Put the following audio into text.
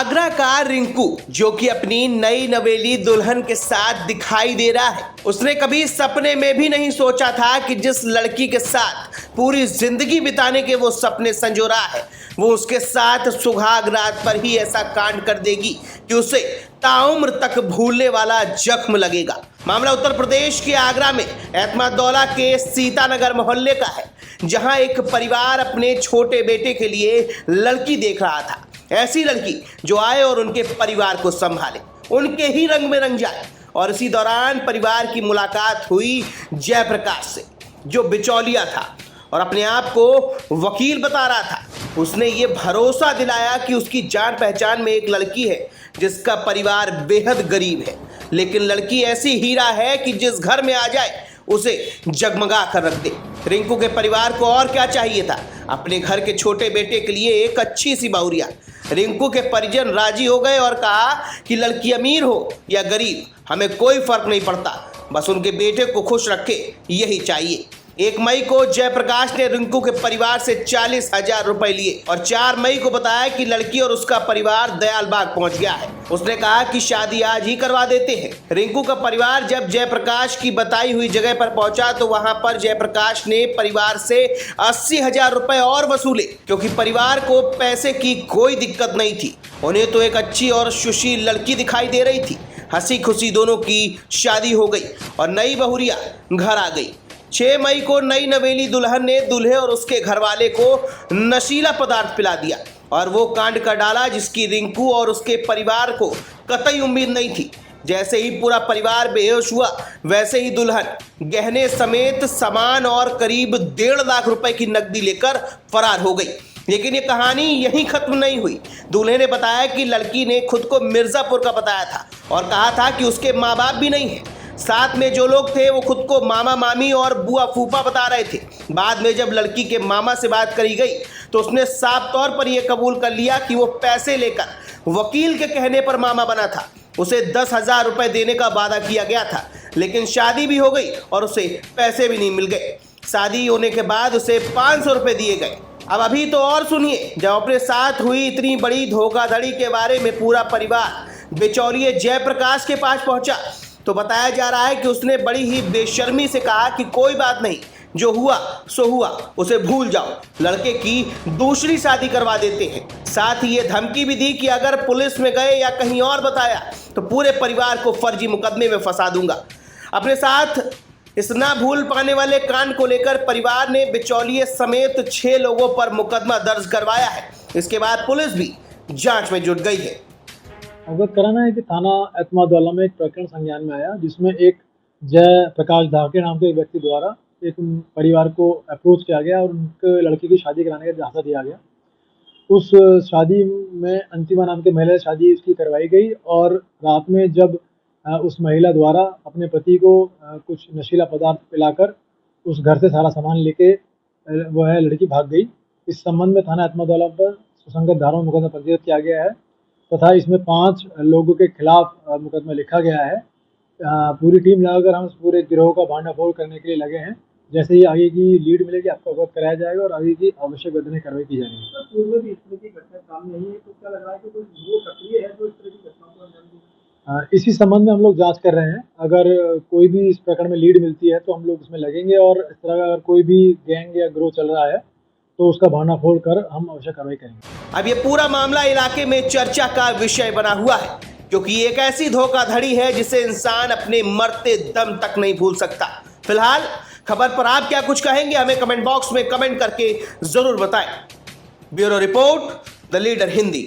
आगरा का रिंकू जो कि अपनी नई नवेली दुल्हन के साथ दिखाई दे रहा है, उसने कभी सपने में भी नहीं सोचा था कि जिस लड़की के साथ पूरी जिंदगी बिताने के वो सपने संजो रहा है, वो उसके साथ सुहाग रात पर ही ऐसा कांड कर देगी कि उसे ताउम्र तक भूलने वाला जख्म लगेगा। मामला उत्तर प्रदेश के आगरा में एतमादौला के सीतानगर मोहल्ले का है, जहां एक परिवार अपने छोटे बेटे के लिए लड़की देख रहा था। ऐसी लड़की जो आए और उनके परिवार को संभाले, उनके ही रंग में रंग जाए। और इसी दौरान परिवार की मुलाकात हुई जयप्रकाश से, जो बिचौलिया था और अपने आप को वकील बता रहा था। उसने ये भरोसा दिलाया कि उसकी जान पहचान में एक लड़की है जिसका परिवार बेहद गरीब है, लेकिन लड़की ऐसी हीरा है कि जिस घर में आ जाए उसे जगमगा कर रख दे। रिंकू के परिवार को और क्या चाहिए था? अपने घर के छोटे बेटे के लिए एक अच्छी सी बहुरिया। रिंकू के परिजन राजी हो गए और कहा कि लड़की अमीर हो या गरीब, हमें कोई फर्क नहीं पड़ता, बस उनके बेटे को खुश रखे, यही चाहिए। 1 मई को जयप्रकाश ने रिंकू के परिवार से 40,000 रुपए लिए और 4 मई को बताया कि लड़की और उसका परिवार दयालबाग पहुंच गया है। उसने कहा कि शादी आज ही करवा देते हैं। रिंकू का परिवार जब जयप्रकाश की बताई हुई जगह पर पहुंचा तो वहां पर जयप्रकाश ने परिवार से 80,000 रुपए और वसूले, क्योंकि परिवार को पैसे की कोई दिक्कत नहीं थी। उन्हें तो एक अच्छी और सुशील लड़की दिखाई दे रही थी। हंसी खुशी दोनों की शादी हो गई और नई बहुरिया घर आ गई। 6 मई को नई नवेली दुल्हन ने दूल्हे और उसके घरवाले को नशीला पदार्थ पिला दिया और वो कांड कर डाला जिसकी रिंकू और उसके परिवार को कतई उम्मीद नहीं थी। जैसे ही पूरा परिवार बेहोश हुआ, वैसे ही दुल्हन गहने समेत सामान और करीब 1.5 लाख रुपए की नकदी लेकर फरार हो गई। लेकिन ये कहानी यहीं खत्म नहीं हुई। दूल्हे ने बताया कि लड़की ने खुद को मिर्जापुर का बताया था और कहा था कि उसके माँ बाप भी नहीं है। साथ में जो लोग थे वो खुद को मामा मामी और बुआ फूफा बता रहे थे। बाद में जब लड़की के मामा से बात करी गई तो उसने साफ तौर पर यह कबूल कर लिया कि वो पैसे लेकर वकील के कहने पर मामा बना था। उसे 10,000 रुपए देने का वादा किया गया था, लेकिन शादी भी हो गई और उसे पैसे भी नहीं मिल गए। शादी होने के बाद उसे 500 रुपए दिए गए। अब अभी तो और सुनिए, जब अपने साथ हुई इतनी बड़ी धोखाधड़ी के बारे में पूरा परिवार बिचौलिए जयप्रकाश के पास पहुंचा तो बताया जा रहा है कि उसने बड़ी ही बेशर्मी से कहा कि कोई बात नहीं, जो हुआ सो हुआ, उसे भूल जाओ, लड़के की दूसरी शादी करवा देते हैं। साथ ही ये धमकी भी दी कि अगर पुलिस में गए या कहीं और बताया तो पूरे परिवार को फर्जी मुकदमे में फंसा दूंगा। अपने साथ इस ना भूल पाने वाले कांड को लेकर परिवार ने बिचौलिए समेत 6 लोगों पर मुकदमा दर्ज करवाया है। इसके बाद पुलिस भी जांच में जुट गई है। अवगत कराना है कि थाना एतमादौला में एक प्रकरण संज्ञान में आया, जिसमें एक जयप्रकाश धाके नाम के व्यक्ति द्वारा एक परिवार को अप्रोच किया गया और उनके लड़की की शादी कराने का झांसा दिया गया। उस शादी में अंतिमा नाम के महिला से शादी उसकी करवाई गई और रात में जब उस महिला द्वारा अपने पति को कुछ नशीला पदार्थ पिलाकर उस घर से सारा सामान लेके वह लड़की भाग गई। इस संबंध में थाना एतमादौला पर सुसंगत धाराओं में मुकदमा पंजीकृत किया गया है तथा इसमें 5 लोगों के खिलाफ मुकदमा लिखा गया है। पूरी टीम लगाकर हम पूरे गिरोह का भांडाफोड़ करने के लिए लगे हैं। जैसे ही आगे की लीड मिलेगी आपको अवगत कराया जाएगा और आगे की आवश्यक वैधानिक कार्रवाई की जाएगी। पूर्व में भी इस तरह की घटना सामने आई है, तो क्या लग रहा है कि कोई वो सक्रिय है जो इस तरह की घटनाओं को अंजाम दे? इसी संबंध में हम लोग जांच कर रहे हैं। अगर कोई भी इस प्रकरण में लीड मिलती है तो हम लोग उसमें लगेंगे और इस तरह का अगर कोई भी गैंग या ग्रोह चल रहा है तो उसका भांडाफोड़ कर हम आवश्यक कार्रवाई करेंगे। अब ये पूरा मामला इलाके में चर्चा का विषय बना हुआ है, क्योंकि एक ऐसी धोखाधड़ी है जिसे इंसान अपने मरते दम तक नहीं भूल सकता। फिलहाल खबर पर आप क्या कुछ कहेंगे, हमें कमेंट बॉक्स में कमेंट करके जरूर बताएं। Bureau report, the leader Hindi.